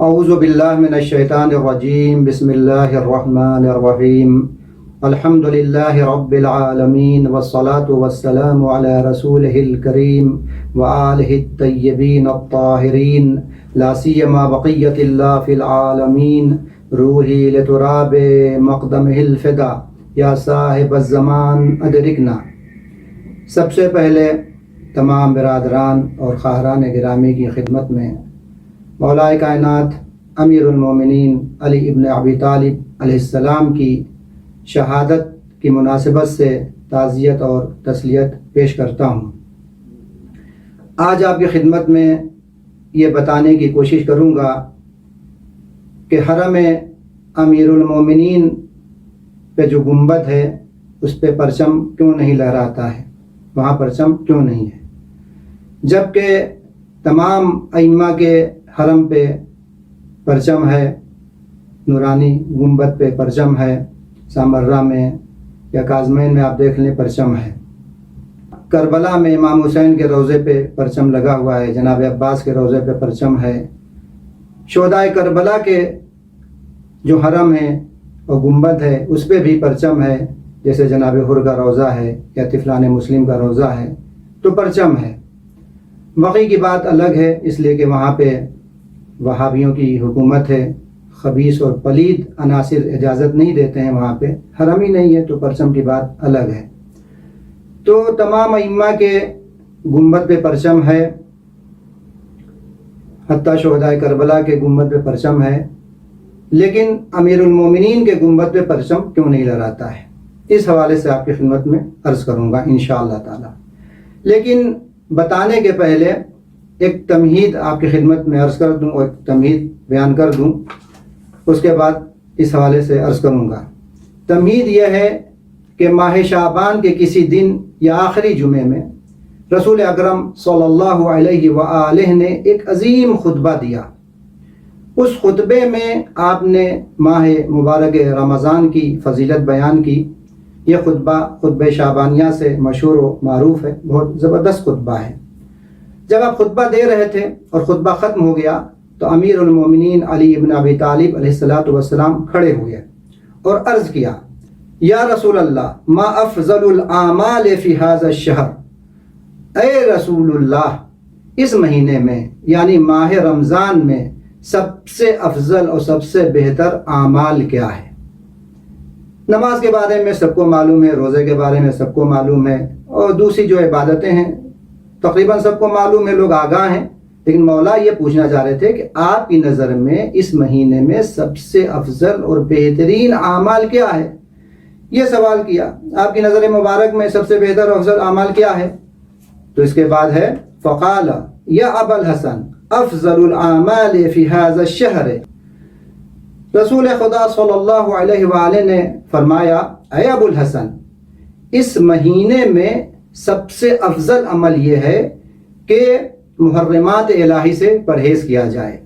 اعوذ باللہ من الشیطان الرجیم بسم اللہ الرحمن الرحیم الحمد للہ رب العالمین والصلاة والسلام علی رسولہ الکریم وآلہ الطیبین الطاہرین لا سیما بقیت اللہ فی العالمین روحی لتراب مقدمہ الفدا یا صاحب الزمان ادرکنا۔ سب سے پہلے تمام برادران اور خواہران گرامی کی خدمت میں مولا کائنات امیر المومنین علی ابن ابی طالب علیہ السلام کی شہادت کی مناسبت سے تعزیت اور تسلیت پیش کرتا ہوں۔ آج آپ کی خدمت میں یہ بتانے کی کوشش کروں گا کہ حرم امیر المومنین پہ جو گنبد ہے اس پہ پرچم کیوں نہیں لہراتا ہے، وہاں پرچم کیوں نہیں ہے، جبکہ تمام ائمہ کے حرم پہ پرچم ہے، نورانی گنبد پہ پرچم ہے، سامرہ میں یا کاظمین میں آپ دیکھ لیں پرچم ہے، کربلا میں امام حسین کے روضے پہ پرچم لگا ہوا ہے، جناب عباس کے روضے پہ پرچم ہے، شہدائے کربلا کے جو حرم ہے اور گنبد ہے اس پہ بھی پرچم ہے، جیسے جناب حر کا روضہ ہے یا طفلان مسلم کا روضہ ہے تو پرچم ہے۔ بقی کی بات الگ ہے، اس لیے کہ وہاں پہ وہابیوں کی حکومت ہے، خبیث اور پلید عناصر اجازت نہیں دیتے ہیں، وہاں پہ حرم ہی نہیں ہے تو پرچم کی بات الگ ہے۔ تو تمام ائمہ کے گنبد پہ پرچم ہے، حتیٰ شہدائے کربلا کے گنبد پہ پرچم ہے، لیکن امیر المومنین کے گنبد پہ پرچم کیوں نہیں لہراتا ہے، اس حوالے سے آپ کی خدمت میں عرض کروں گا انشاءاللہ تعالی۔ لیکن بتانے کے پہلے ایک تمہید آپ کی خدمت میں عرض کر دوں اور ایک تمہید بیان کر دوں، اس کے بعد اس حوالے سے عرض کروں گا۔ تمہید یہ ہے کہ ماہ شعبان کے کسی دن یا آخری جمعے میں رسول اکرم صلی اللہ علیہ وآلہ نے ایک عظیم خطبہ دیا۔ اس خطبے میں آپ نے ماہ مبارک رمضان کی فضیلت بیان کی۔ یہ خطبہ شعبانیہ سے مشہور و معروف ہے، بہت زبردست خطبہ ہے۔ جب آپ خطبہ دے رہے تھے اور خطبہ ختم ہو گیا تو امیر المومنین علی ابن ابی طالب علیہ السلام کھڑے ہوئے اور عرض کیا، یا رسول اللہ ما افضل الاعمال فی ھذا الشہر، اے رسول اللہ اس مہینے میں یعنی ماہ رمضان میں سب سے افضل اور سب سے بہتر اعمال کیا ہے؟ نماز کے بارے میں سب کو معلوم ہے، روزے کے بارے میں سب کو معلوم ہے، اور دوسری جو عبادتیں ہیں تقریباً سب کو معلوم ہے، لوگ آگاہ ہیں، لیکن مولا یہ پوچھنا چاہ رہے تھے کہ آپ کی نظر میں اس مہینے میں سب سے افضل اور بہترین اعمال کیا ہے؟ یہ سوال کیا، آپ کی نظر مبارک میں سب سے بہتر اور افضل اعمال کیا ہے؟ تو اس کے بعد ہے فقال یا ابا الحسن افضل الاعمال فی ھذا الشہر، رسول خدا صلی اللہ علیہ وآلہ نے فرمایا، اے ابو الحسن اس مہینے میں سب سے افضل عمل یہ ہے کہ محرمات الہی سے پرہیز کیا جائے،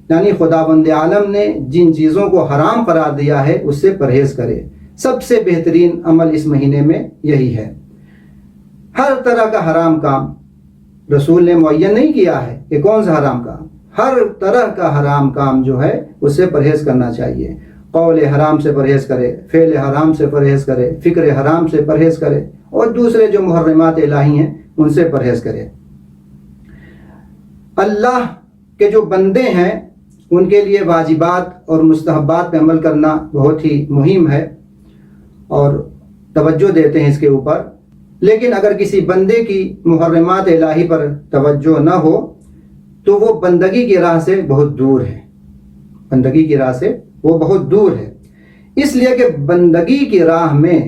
یعنی خداوند عالم نے جن چیزوں کو حرام قرار دیا ہے اس سے پرہیز کرے۔ سب سے بہترین عمل اس مہینے میں یہی ہے۔ ہر طرح کا حرام کام رسول نے معین نہیں کیا ہے کہ کون سا حرام کام، ہر طرح کا حرام کام جو ہے اس سے پرہیز کرنا چاہیے۔ قول حرام سے پرہیز کرے، فعل حرام سے پرہیز کرے، فکر حرام سے پرہیز کرے، اور دوسرے جو محرمات الہی ہیں ان سے پرہیز کرے۔ اللہ کے جو بندے ہیں ان کے لیے واجبات اور مستحبات پہ عمل کرنا بہت ہی مہم ہے اور توجہ دیتے ہیں اس کے اوپر، لیکن اگر کسی بندے کی محرمات الہی پر توجہ نہ ہو تو وہ بندگی کی راہ سے بہت دور ہے، بندگی کی راہ سے وہ بہت دور ہے، اس لیے کہ بندگی کی راہ میں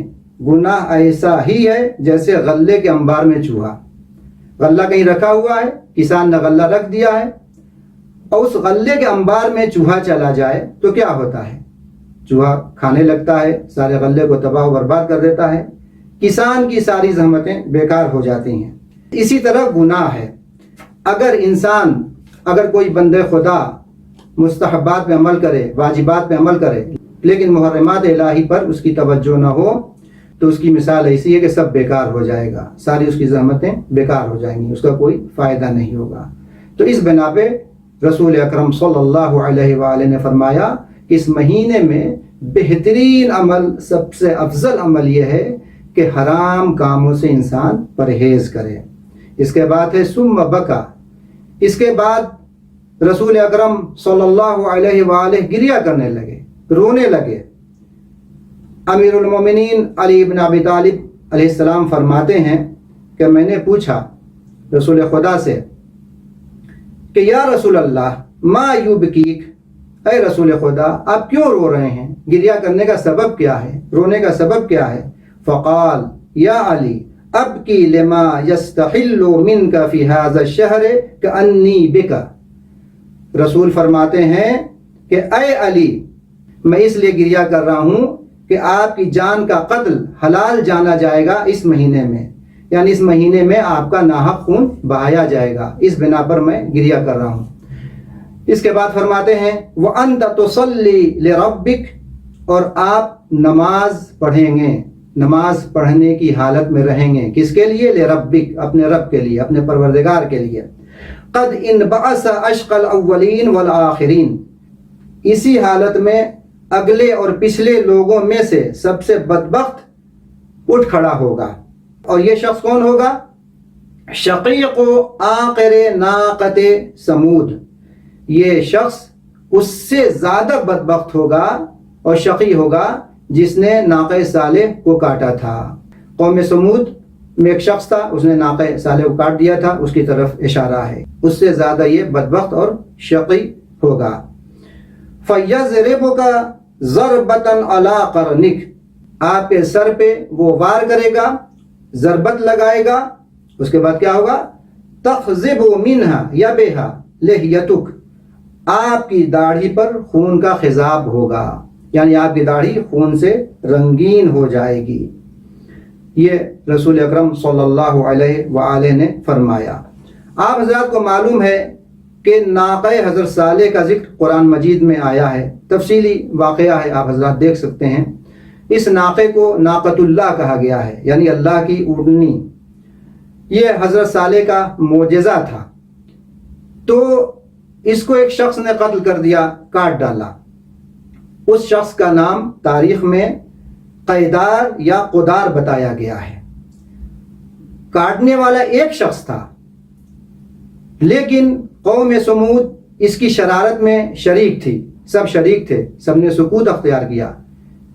گناہ ایسا ہی ہے جیسے غلے کے انبار میں چوہا۔ غلہ کہیں رکھا ہوا ہے، کسان نے غلہ رکھ دیا ہے اور اس غلے کے انبار میں چوہا چلا جائے تو کیا ہوتا ہے؟ چوہا کھانے لگتا ہے، سارے غلے کو تباہ و برباد کر دیتا ہے، کسان کی ساری زحمتیں بیکار ہو جاتی ہیں۔ اسی طرح گناہ ہے، اگر کوئی بندے خدا مستحبات پہ عمل کرے، واجبات پہ عمل کرے، لیکن محرمات الہی پر اس کی توجہ نہ ہو تو اس کی مثال ایسی ہے کہ سب بیکار ہو جائے گا، ساری اس کی زحمتیں بیکار ہو جائیں گی، اس کا کوئی فائدہ نہیں ہوگا۔ تو اس بنا پہ رسول اکرم صلی اللہ علیہ وآلہ نے فرمایا کہ اس مہینے میں بہترین عمل، سب سے افضل عمل یہ ہے کہ حرام کاموں سے انسان پرہیز کرے۔ اس کے بعد ہے ثم بکا، اس کے بعد رسول اکرم صلی اللہ علیہ وآلہ گریہ کرنے لگے، رونے لگے۔ امیر المومنین علی بن ابی طالب علیہ السلام فرماتے ہیں کہ میں نے پوچھا رسول خدا سے کہ یا رسول اللہ ما یبکیک، اے رسول خدا آپ کیوں رو رہے ہیں؟ گریہ کرنے کا سبب کیا ہے؟ رونے کا سبب کیا ہے؟ فقال یا علی ابکی لما یستحل منک فی ھذا الشہر کانی بک، رسول فرماتے ہیں کہ اے علی میں اس لیے گریہ کر رہا ہوں کہ آپ کی جان کا قتل حلال جانا جائے گا اس مہینے میں، یعنی اس مہینے میں آپ کا ناحق خون بہایا جائے گا، اس بنا پر میں گریہ کر رہا ہوں۔ اس کے بعد فرماتے ہیں وَأَنْتَ تُصَلِّي لِرَبِّكَ، اور آپ نماز پڑھیں گے، نماز پڑھنے کی حالت میں رہیں گے، کس کے لیے؟ لِرَبِّكَ، اپنے رب کے لیے، اپنے پروردگار کے لیے۔ قَدْ انْبَعَثَ أَشْقَى الْأَوَّلِينَ وَالْآخِرِينَ، اسی حالت میں اگلے اور پچھلے لوگوں میں سے سب سے بدبخت اٹھ کھڑا ہوگا، اور یہ شخص کون ہوگا؟ شقیق آخر ناقت سمود، یہ شخص اس سے زیادہ بدبخت ہوگا اور شقی ہوگا جس نے ناقہ صالح کو کاٹا تھا۔ قوم سمود میں ایک شخص تھا، اس نے ناقہ صالح کو کاٹ دیا تھا، اس کی طرف اشارہ ہے، اس سے زیادہ یہ بدبخت اور شقی ہوگا۔ فَيَضْرِبُكَ ضَرْبَةً عَلَىٰ قَرْنِكَ، آپ کے سر پہ وہ وار کرے گا، ضربت لگائے گا، اس کے بعد کیا ہوگا؟ تَخْزِبُ مِنْهَا يَبِهَا لِحْيَتُكَ، آپ کی داڑھی پر خون کا خضاب ہوگا، یعنی آپ کی داڑھی خون سے رنگین ہو جائے گی۔ یہ رسول اکرم صلی اللہ علیہ وآلہ نے فرمایا۔ آپ حضرات کو معلوم ہے کہ ناقہ حضرت صالح کا ذکر قرآن مجید میں آیا ہے، تفصیلی واقعہ ہے، آپ حضرات دیکھ سکتے ہیں۔ اس ناقے کو ناقۃ اللہ کہا گیا ہے، یعنی اللہ کی اونٹنی۔ یہ حضرت صالح کا معجزہ تھا، تو اس کو ایک شخص نے قتل کر دیا، کاٹ ڈالا۔ اس شخص کا نام تاریخ میں قیدار یا قدار بتایا گیا ہے۔ کاٹنے والا ایک شخص تھا، لیکن قوم سمود اس کی شرارت میں شریک تھی، سب شریک تھے، سب نے سکوت اختیار کیا،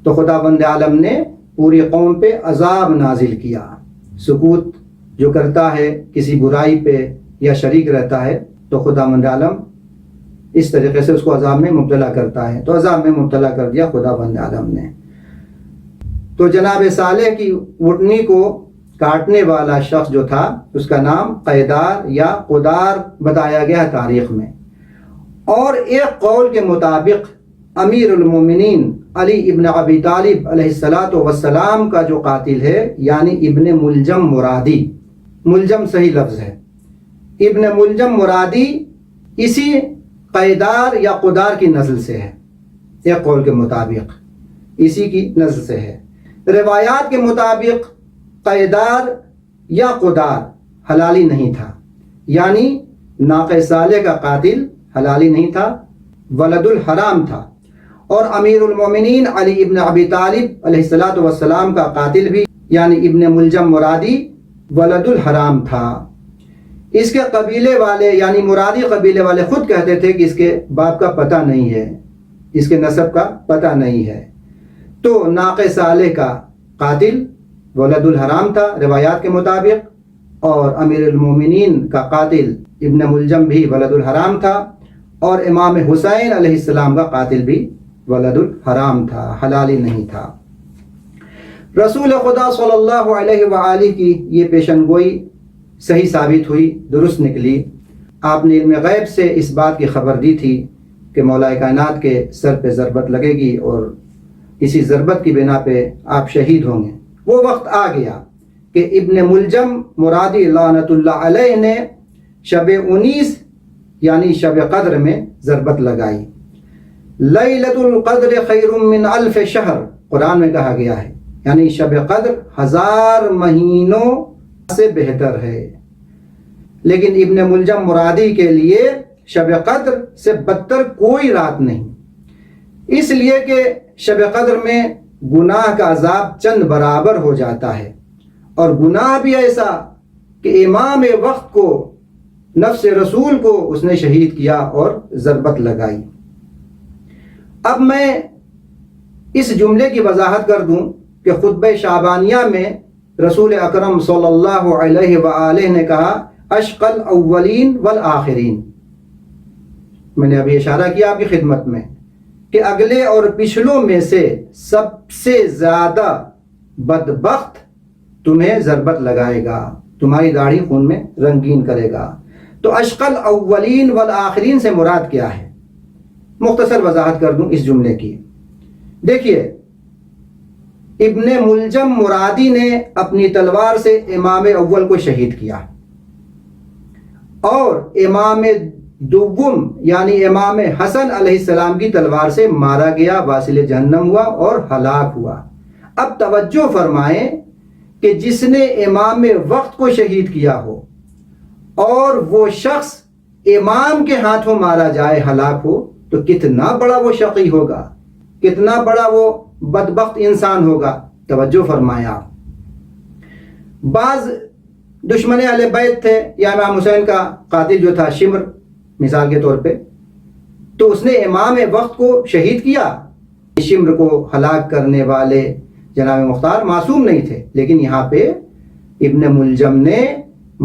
تو خداوند عالم نے پوری قوم پہ عذاب نازل کیا۔ سکوت جو کرتا ہے کسی برائی پہ یا شریک رہتا ہے تو خداوند عالم اس طریقے سے اس کو عذاب میں مبتلا کرتا ہے، تو عذاب میں مبتلا کر دیا خداوند عالم نے۔ تو جناب صالح کی اونٹنی کو کاٹنے والا شخص جو تھا اس کا نام قیدار یا قدار بتایا گیا ہے تاریخ میں۔ اور ایک قول کے مطابق امیر المومنین علی ابن ابی طالب علیہ السلام کا جو قاتل ہے، یعنی ابن ملجم مرادی، ملجم صحیح لفظ ہے، ابن ملجم مرادی اسی قیدار یا قدار کی نسل سے ہے، ایک قول کے مطابق اسی کی نسل سے ہے۔ روایات کے مطابق قیدار یا قدار حلالی نہیں تھا، یعنی ناقہ صالح کا قاتل حلالی نہیں تھا، ولد الحرام تھا، اور امیر المومنین علی ابن ابی طالب علیہ السلام کا قاتل بھی یعنی ابن ملجم مرادی ولد الحرام تھا۔ اس کے قبیلے والے یعنی مرادی قبیلے والے خود کہتے تھے کہ اس کے باپ کا پتہ نہیں ہے، اس کے نسب کا پتہ نہیں ہے۔ تو ناقہ صالح کا قاتل ولد الحرام تھا روایات کے مطابق، اور امیر المومنین کا قاتل ابن ملجم بھی ولد الحرام تھا، اور امام حسین علیہ السلام کا قاتل بھی ولد الحرام تھا، حلالی نہیں تھا۔ رسول خدا صلی اللہ علیہ وآلہ کی یہ پیشن گوئی صحیح ثابت ہوئی، درست نکلی۔ آپ نے علم غیب سے اس بات کی خبر دی تھی کہ مولا کائنات کے سر پہ ضربت لگے گی اور اسی ضربت کی بنا پہ آپ شہید ہوں گے۔ وہ وقت آ گیا کہ ابن ملجم مرادی لعنت اللہ علیہ نے شب 19 یعنی شب قدر میں ضربت لگائی۔ لیلۃ القدر خیر من الف شہر قرآن میں کہا گیا ہے، یعنی شب قدر 1000 مہینوں سے بہتر ہے۔ لیکن ابن ملجم مرادی کے لیے شب قدر سے بدتر کوئی رات نہیں، اس لیے کہ شب قدر میں گناہ کا عذاب چند برابر ہو جاتا ہے، اور گناہ بھی ایسا کہ امام وقت کو، نفس رسول کو اس نے شہید کیا اور ضربت لگائی۔ اب میں اس جملے کی وضاحت کر دوں کہ خطبہ شعبانیہ میں رسول اکرم صلی اللہ علیہ وآلہ نے کہا اشقى الاولین والآخرین۔ میں نے ابھی اشارہ کیا آپ کی خدمت میں کہ اگلے اور پچھلوں میں سے سب سے زیادہ بدبخت تمہیں ضربت لگائے گا، تمہاری داڑھی خون میں رنگین کرے گا۔ تو اشقى الاولین والآخرین سے مراد کیا ہے؟ مختصر وضاحت کر دوں اس جملے کی۔ دیکھیے، ابن ملجم مرادی نے اپنی تلوار سے امام اول کو شہید کیا، اور امام دوم یعنی امام حسن علیہ السلام کی تلوار سے مارا گیا، واصل جہنم ہوا اور ہلاک ہوا۔ اب توجہ فرمائیں کہ جس نے امام وقت کو شہید کیا ہو اور وہ شخص امام کے ہاتھوں مارا جائے، ہلاک ہو، تو کتنا بڑا وہ شقی ہوگا، کتنا بڑا وہ بدبخت انسان ہوگا۔ توجہ فرمائیں آپ۔ بعض دشمن اہل بیت تھے، یا امام حسین کا قاتل جو تھا شمر مثال کے طور پہ، تو اس نے امام وقت کو شہید کیا۔ شمر کو ہلاک کرنے والے جناب مختار معصوم نہیں تھے، لیکن یہاں پہ ابن ملجم نے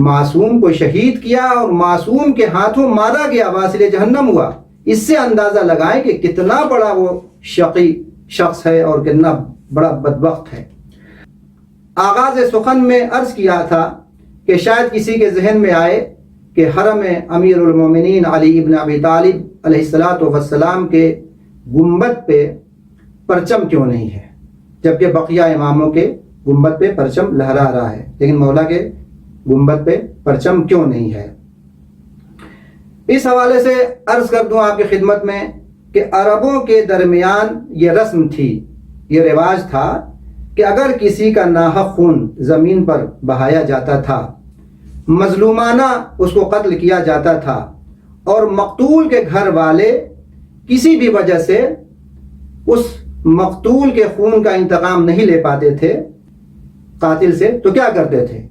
معصوم کو شہید کیا اور معصوم کے ہاتھوں مارا گیا، واصل جہنم ہوا۔ اس سے اندازہ لگائیں کہ کتنا بڑا وہ شقی شخص ہے اور کتنا بڑا بدبخت ہے۔ آغاز سخن میں عرض کیا تھا کہ شاید کسی کے ذہن میں آئے کہ حرم امیر المومنین علی ابن ابی طالب علیہ السلام کے گنبد پہ پرچم کیوں نہیں ہے، جبکہ بقیہ اماموں کے گنبد پہ پرچم لہرا رہا ہے، لیکن مولا کے گنبد پہ پرچم کیوں نہیں ہے۔ اس حوالے سے عرض کر دوں آپ کی خدمت میں کہ عربوں کے درمیان یہ رسم تھی، یہ رواج تھا کہ اگر کسی کا ناحق خون زمین پر بہایا جاتا تھا، مظلومانہ اس کو قتل کیا جاتا تھا، اور مقتول کے گھر والے کسی بھی وجہ سے اس مقتول کے خون کا انتقام نہیں لے پاتے تھے قاتل سے، تو کیا کرتے تھے؟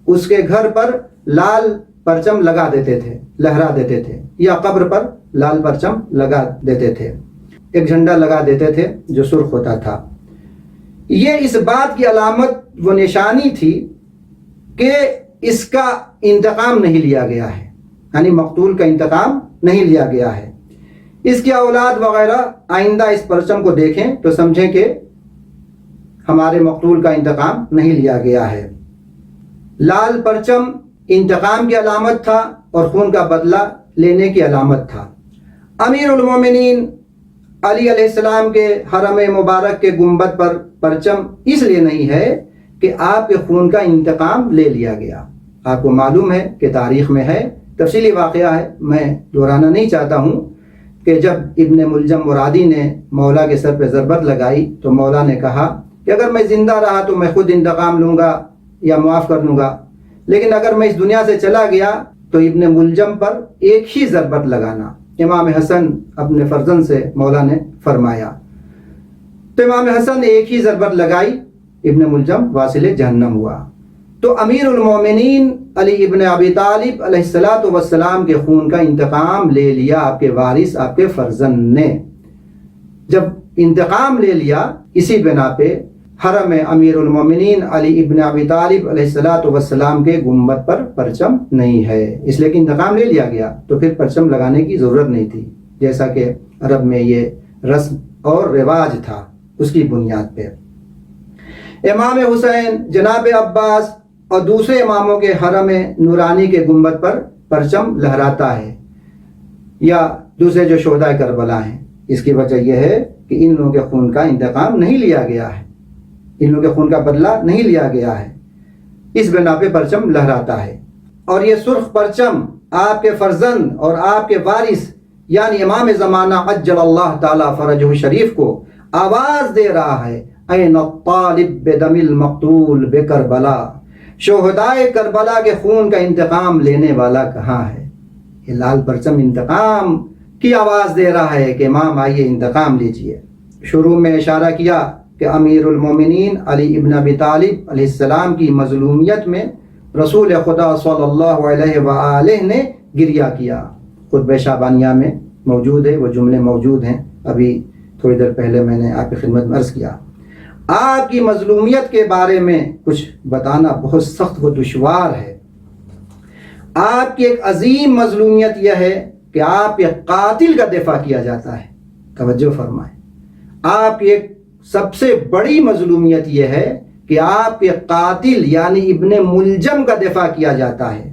اس کے گھر پر لال پرچم لگا دیتے تھے، لہرا دیتے تھے، یا قبر پر لال پرچم لگا دیتے تھے، ایک جھنڈا لگا دیتے تھے جو سرخ ہوتا تھا۔ یہ اس بات کی علامت و نشانی تھی کہ اس کا انتقام نہیں لیا گیا ہے، یعنی مقتول کا انتقام نہیں لیا گیا ہے۔ اس کی اولاد وغیرہ آئندہ اس پرچم کو دیکھیں تو سمجھیں کہ ہمارے مقتول کا انتقام نہیں لیا گیا ہے۔ لال پرچم انتقام کی علامت تھا اور خون کا بدلہ لینے کی علامت تھا۔ امیر المومنین علی علیہ السلام کے حرم مبارک کے گنبد پر پرچم اس لیے نہیں ہے کہ آپ کے خون کا انتقام لے لیا گیا۔ آپ کو معلوم ہے کہ تاریخ میں ہے، تفصیلی واقعہ ہے، میں دہرانا نہیں چاہتا ہوں، کہ جب ابن ملجم مرادی نے مولا کے سر پہ ضربت لگائی تو مولا نے کہا کہ اگر میں زندہ رہا تو میں خود انتقام لوں گا یا معاف کر لوں گا، لیکن اگر میں اس دنیا سے چلا گیا تو ابن ملجم پر ایک ہی ضربت لگانا۔ امام حسن اپنے فرزند سے مولا نے فرمایا، تو امام حسن نے ایک ہی ضربت لگائی، ابن ملجم واصل جہنم ہوا۔ تو امیر المومنین علی ابن ابی طالب علیہ السلام کے خون کا انتقام لے لیا آپ کے وارث، آپ کے فرزند نے۔ جب انتقام لے لیا، اسی بنا پہ حرم امیر المومنین علی ابن ابی طالب علیہ السلام کے گنبد پر پرچم نہیں ہے، اس لیے کہ انتقام لے لیا گیا، تو پھر پرچم لگانے کی ضرورت نہیں تھی، جیسا کہ عرب میں یہ رسم اور رواج تھا، اس کی بنیاد پہ۔ امام حسین، جناب عباس اور دوسرے اماموں کے حرم نورانی کے گنبد پر پرچم لہراتا ہے، یا دوسرے جو شہداء کربلا ہیں۔ اس کی وجہ یہ ہے کہ ان لوگوں کے خون کا انتقام نہیں لیا گیا ہے، ان لوگوں کے خون کا بدلہ نہیں لیا گیا ہے، اس بنا پہ پرچم لہراتا ہے۔ اور یہ سرخ پرچم آپ کے فرزند اور آپ کے وارث یعنی امام زمانہ عجل اللہ تعالی فرجہ شریف کو آواز دے رہا ہے، این الطالب بدم المقتول بکربلا، شہدائے کربلا کے خون کا انتقام لینے والا کہاں ہے؟ یہ لال پرچم انتقام کی آواز دے رہا ہے کہ امام آئیے انتقام لیجئے۔ شروع میں اشارہ کیا کہ امیر المومنین علی ابن ابی طالب علیہ السلام کی مظلومیت میں رسول خدا صلی اللہ علیہ وآلہ نے گریہ کیا۔ خطبہ شعبانیہ میں موجود ہے، وہ جملے موجود ہیں، ابھی تھوڑی دیر پہلے میں نے آپ کی خدمت میں عرض کیا۔ آپ کی مظلومیت کے بارے میں کچھ بتانا بہت سخت و دشوار ہے۔ آپ کی ایک عظیم مظلومیت یہ ہے کہ آپ ایک قاتل کا دفاع کیا جاتا ہے۔ توجہ فرمائیں، آپ کی ایک سب سے بڑی مظلومیت یہ ہے کہ آپ ایک قاتل یعنی ابن ملجم کا دفاع کیا جاتا ہے۔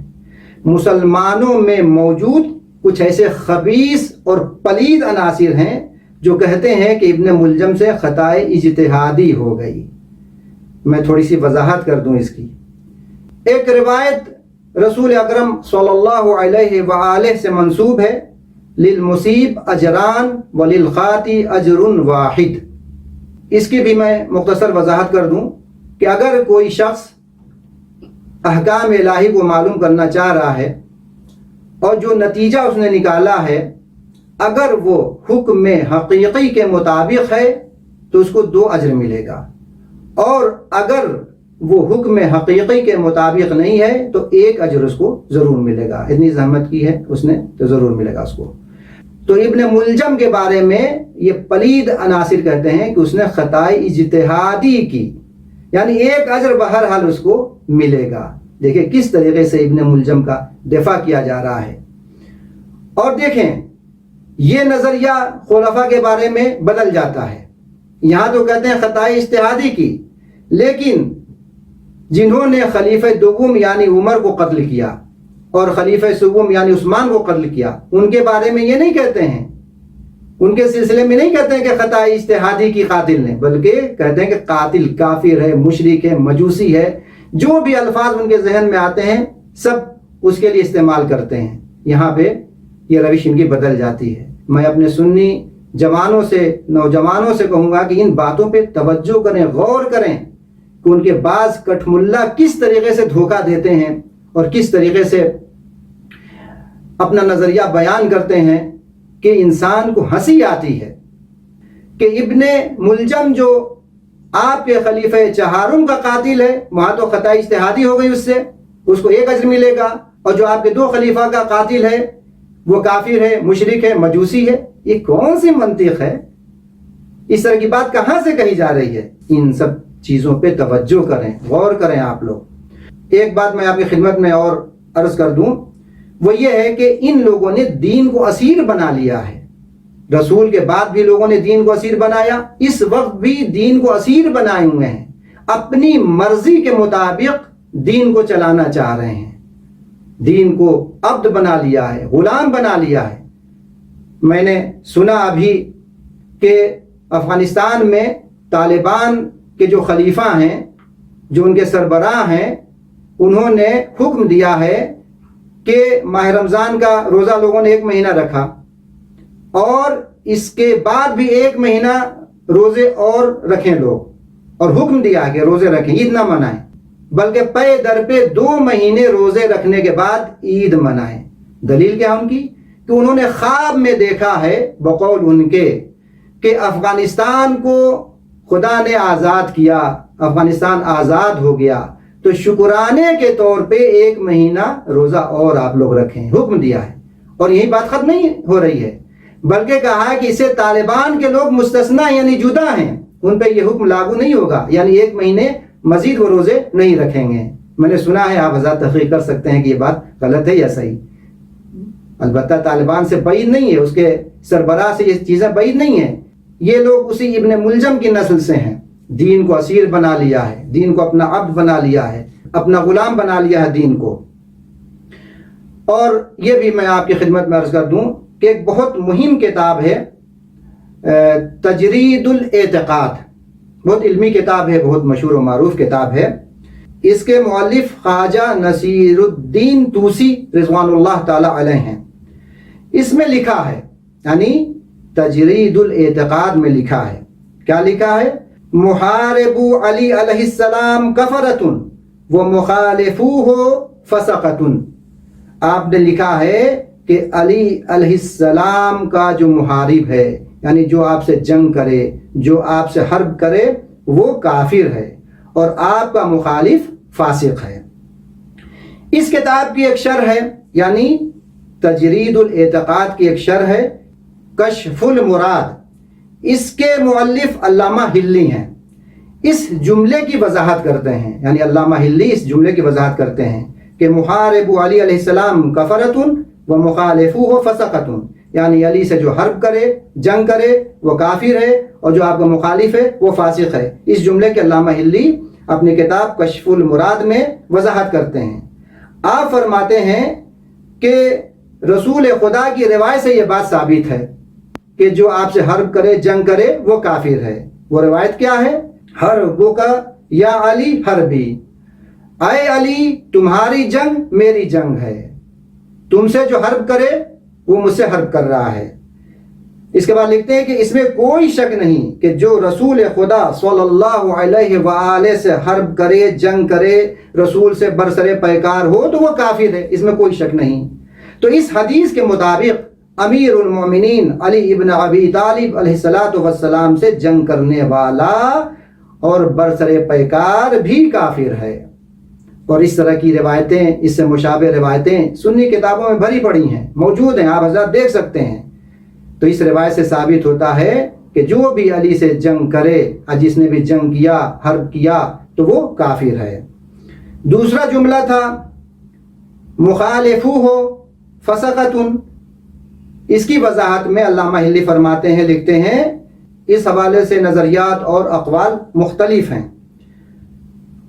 مسلمانوں میں موجود کچھ ایسے خبیث اور پلید عناصر ہیں جو کہتے ہیں کہ ابن ملجم سے خطائے اجتہادی ہو گئی۔ میں تھوڑی سی وضاحت کر دوں اس کی۔ ایک روایت رسول اکرم صلی اللہ علیہ وآلہ سے منسوب ہے، للمصیب اجران وللخاطی اجر واحد۔ اس کی بھی میں مختصر وضاحت کر دوں کہ اگر کوئی شخص احکام الہی کو معلوم کرنا چاہ رہا ہے اور جو نتیجہ اس نے نکالا ہے اگر وہ حکم حقیقی کے مطابق ہے تو اس کو 2 اجر ملے گا، اور اگر وہ حکم حقیقی کے مطابق نہیں ہے تو 1 اجر اس کو ضرور ملے گا۔ اتنی زحمت کی ہے اس نے تو ضرور ملے گا اس کو۔ تو ابن ملجم کے بارے میں یہ پلید عناصر کہتے ہیں کہ اس نے خطائے اجتہادی کی، یعنی 1 اجر بہرحال اس کو ملے گا۔ دیکھیں کس طریقے سے ابن ملجم کا دفاع کیا جا رہا ہے۔ اور دیکھیں یہ نظریہ خلفاء کے بارے میں بدل جاتا ہے۔ یہاں تو کہتے ہیں خطائے اجتہادی کی، لیکن جنہوں نے خلیفہ دوم یعنی عمر کو قتل کیا اور خلیفہ سوم یعنی عثمان کو قتل کیا، ان کے بارے میں یہ نہیں کہتے ہیں، ان کے سلسلے میں نہیں کہتے ہیں کہ خطائے اجتہادی کی قاتل نے، بلکہ کہتے ہیں کہ قاتل کافر ہے، مشرک ہے، مجوسی ہے، جو بھی الفاظ ان کے ذہن میں آتے ہیں سب اس کے لیے استعمال کرتے ہیں۔ یہاں پہ یہ روش ان کی بدل جاتی ہے۔ میں اپنے سنی جوانوں سے، نوجوانوں سے کہوں گا کہ ان باتوں پہ توجہ کریں، غور کریں کہ ان کے بعض کٹ ملا کس طریقے سے دھوکہ دیتے ہیں اور کس طریقے سے اپنا نظریہ بیان کرتے ہیں کہ انسان کو ہنسی آتی ہے کہ ابن ملجم جو آپ کے خلیفہ چہارم کا قاتل ہے وہاں تو خطائے اجتہادی ہو گئی، اس کو 1 اجر ملے گا، اور جو آپ کے 2 خلیفہ کا قاتل ہے وہ کافر ہے، مشرک ہے، مجوسی ہے۔ یہ کون سی منطق ہے؟ اس طرح کی بات کہاں سے کہی جا رہی ہے؟ ان سب چیزوں پہ توجہ کریں، غور کریں آپ لوگ۔ ایک بات میں آپ کی خدمت میں اور عرض کر دوں، وہ یہ ہے کہ ان لوگوں نے دین کو اسیر بنا لیا ہے۔ رسول کے بعد بھی لوگوں نے دین کو اسیر بنایا، اس وقت بھی دین کو اسیر بنائے ہوئے ہیں، اپنی مرضی کے مطابق دین کو چلانا چاہ رہے ہیں، دین کو عبد بنا لیا ہے، غلام بنا لیا ہے۔ میں نے سنا ابھی کہ افغانستان میں طالبان کے جو خلیفہ ہیں، جو ان کے سربراہ ہیں، انہوں نے حکم دیا ہے کہ ماہ رمضان کا روزہ لوگوں نے 1 مہینہ رکھا، اور اس کے بعد بھی 1 مہینہ روزے اور رکھیں لوگ، اور حکم دیا کہ روزے رکھیں، عید نہ منائیں، بلکہ پے در پہ 2 مہینے روزے رکھنے کے بعد عید منائیں۔ دلیل کیا ان کی؟ کہ انہوں نے خواب میں دیکھا ہے بقول ان کے کہ افغانستان کو خدا نے آزاد کیا، افغانستان آزاد ہو گیا، تو شکرانے کے طور پہ 1 مہینہ روزہ اور آپ لوگ رکھیں، حکم دیا ہے۔ اور یہی بات ختم نہیں ہو رہی ہے، بلکہ کہا ہے کہ اسے طالبان کے لوگ مستثنی یعنی جدا ہیں، ان پہ یہ حکم لاگو نہیں ہوگا، یعنی 1 مہینے مزید وہ روزے نہیں رکھیں گے۔ میں نے سنا ہے، آپ حضرات تحقیق کر سکتے ہیں کہ یہ بات غلط ہے یا صحیح۔ البتہ طالبان سے بعید نہیں ہے، اس کے سربراہ سے یہ چیزیں بعید نہیں ہیں، یہ لوگ اسی ابن ملجم کی نسل سے ہیں۔ دین کو اسیر بنا لیا ہے، دین کو اپنا عبد بنا لیا ہے، اپنا غلام بنا لیا ہے دین کو۔ اور یہ بھی میں آپ کی خدمت میں عرض کر دوں کہ ایک بہت مہم کتاب ہے تجرید الاعتقاد، بہت علمی کتاب ہے، بہت مشہور و معروف کتاب ہے۔ اس کے مؤلف خواجہ نصیر الدین طوسی رضوان اللہ تعالی علیہ ہیں۔ اس میں لکھا ہے، یعنی تجرید الاعتقاد میں لکھا ہے، کیا لکھا ہے؟ محارب علی علیہ السلام کفرتن و مخالفوہ فسقتن۔ آپ نے لکھا ہے کہ علی علیہ السلام کا جو محارب ہے، یعنی جو آپ سے جنگ کرے، جو آپ سے حرب کرے، وہ کافر ہے اور آپ کا مخالف فاسق ہے۔ اس کتاب کی ایک شرح ہے، یعنی تجرید الاعتقاد کی ایک شرح ہے، کشف المراد۔ اس کے مؤلف علامہ ہلی ہیں۔ اس جملے کی وضاحت کرتے ہیں، یعنی علامہ ہلی اس جملے کی وضاحت کرتے ہیں کہ محارب علی علیہ السلام کفرۃ و مخالفوہ فسقۃ، یعنی علی سے جو حرب کرے، جنگ کرے، وہ کافر ہے، اور جو آپ کا مخالف ہے وہ فاسق ہے۔ اس جملے کے علامہ ہلی اپنی کتاب کشف المراد میں وضاحت کرتے ہیں۔ آپ فرماتے ہیں کہ رسول خدا کی روایت سے یہ بات ثابت ہے کہ جو آپ سے حرب کرے، جنگ کرے، وہ کافر ہے۔ وہ روایت کیا ہے؟ حربک یا علی حربی، اے علی تمہاری جنگ میری جنگ ہے، تم سے جو حرب کرے وہ مجھ سے حرب کر رہا ہے۔ اس کے بعد لکھتے ہیں کہ اس میں کوئی شک نہیں کہ جو رسول خدا صلی اللہ علیہ وآلہ سے حرب کرے، جنگ کرے، رسول سے برسر پیکار ہو تو وہ کافر ہے، اس میں کوئی شک نہیں۔ تو اس حدیث کے مطابق امیر المومنین علی ابن ابی طالب علیہ السلام سے جنگ کرنے والا اور برسر پیکار بھی کافر ہے۔ اور اس طرح کی روایتیں، اس سے مشابہ روایتیں سنی کتابوں میں بھری پڑی ہیں، موجود ہیں، آپ حضرات دیکھ سکتے ہیں۔ تو اس روایت سے ثابت ہوتا ہے کہ جو بھی علی سے جنگ کرے، جس نے بھی جنگ کیا، حرب کیا، تو وہ کافر ہے۔ دوسرا جملہ تھا مخالفوہ فسقۃ۔ اس کی وضاحت میں علامہ ہلی فرماتے ہیں، لکھتے ہیں، اس حوالے سے نظریات اور اقوال مختلف ہیں۔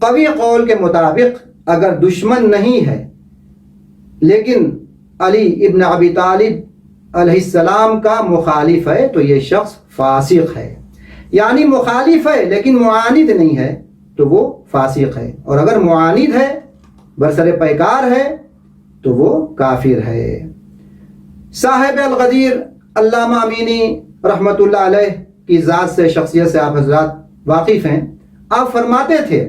قوی قول کے مطابق اگر دشمن نہیں ہے لیکن علی ابن ابی طالب علیہ السلام کا مخالف ہے تو یہ شخص فاسق ہے، یعنی مخالف ہے لیکن معاند نہیں ہے تو وہ فاسق ہے، اور اگر معاند ہے، برسر پیکار ہے، تو وہ کافر ہے۔ صاحب الغدیر علامہ امینی رحمۃ اللہ علیہ کی ذات سے، شخصیت سے آپ حضرات واقف ہیں۔ آپ فرماتے تھے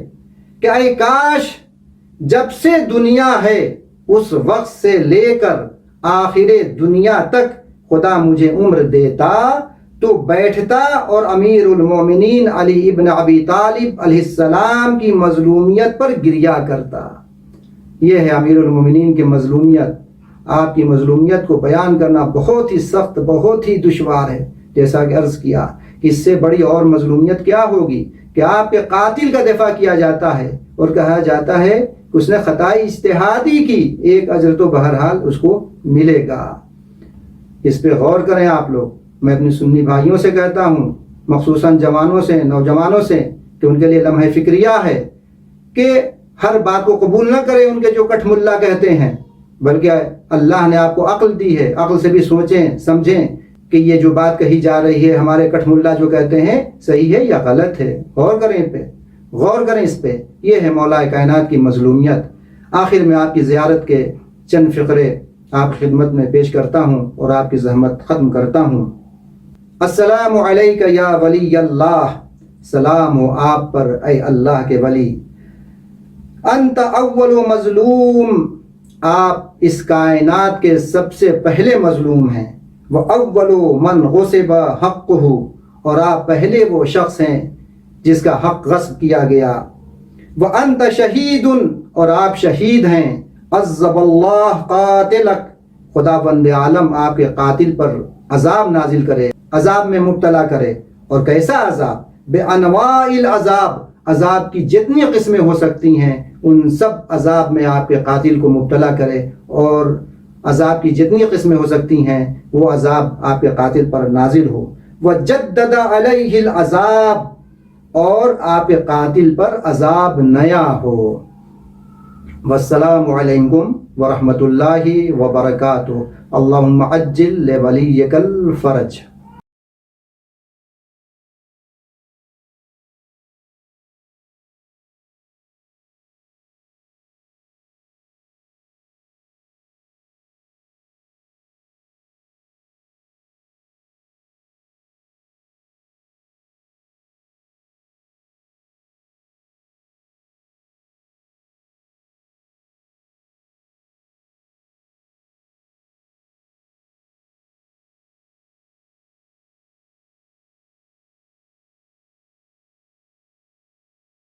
کہ اے کاش جب سے دنیا ہے اس وقت سے لے کر آخر دنیا تک خدا مجھے عمر دیتا تو بیٹھتا اور امیر المومنین علی ابن ابی طالب علیہ السلام کی مظلومیت پر گریا کرتا۔ یہ ہے امیر المومنین کی مظلومیت۔ آپ کی مظلومیت کو بیان کرنا بہت ہی سخت، بہت ہی دشوار ہے، جیسا کہ عرض کیا کہ اس سے بڑی اور مظلومیت کیا ہوگی کہ آپ کے قاتل کا دفاع کیا جاتا ہے اور کہا جاتا ہے کہ اس نے خطائی اجتہادی کی، ایک اجر تو بہرحال اس کو ملے گا۔ اس پہ غور کریں آپ لوگ۔ میں اپنی سنی بھائیوں سے کہتا ہوں، مخصوصاً جوانوں سے، نوجوانوں سے، کہ ان کے لیے لمحہ فکریہ ہے کہ ہر بات کو قبول نہ کریں ان کے جو کٹ ملا کہتے ہیں، بلکہ اللہ نے آپ کو عقل دی ہے، عقل سے بھی سوچیں، سمجھیں کہ یہ جو بات کہی جا رہی ہے، ہمارے کٹ ملا جو کہتے ہیں صحیح ہے یا غلط ہے۔ غور کریں پہ، غور کریں اس پہ۔ یہ ہے مولا کائنات کی مظلومیت۔ آخر میں آپ کی زیارت کے چند فقرے آپ کی خدمت میں پیش کرتا ہوں اور آپ کی زحمت ختم کرتا ہوں۔ السلام علیک یا ولی اللہ، سلام ہو آپ پر اے اللہ کے ولی۔ انت اول مظلوم، آپ اس کائنات کے سب سے پہلے مظلوم ہیں۔ وَأَوَّلُ مَنْ غُصِبَ حَقُّهُ، اور آپ پہلے وہ شخص ہیں جس کا حق غصب کیا گیا۔ وَأَنْتَ شَهِيدٌ، اور آپ شہید ہیں۔ عَذَّبَ اللَّهُ قَاتِلَكَ، خدا بند عالم آپ کے قاتل پر عذاب نازل کرے، عذاب میں مبتلا کرے۔ اور کیسا عذاب؟ بِأَنْوَاءِ الْعَذَاب، عذاب کی جتنی قسمیں ہو سکتی ہیں ان سب عذاب میں آپ کے قاتل کو مبتلا کرے، اور عذاب کی جتنی قسمیں ہو سکتی ہیں وہ عذاب آپ کے قاتل پر نازل ہو۔ وَجَدَّدَ عَلَيْهِ الْعَذَاب، اور آپ کے قاتل پر عذاب نیا ہو۔ والسلام علیکم ورحمۃ اللہ وبرکاتہ۔ اللہم عجل لولیک الفرج۔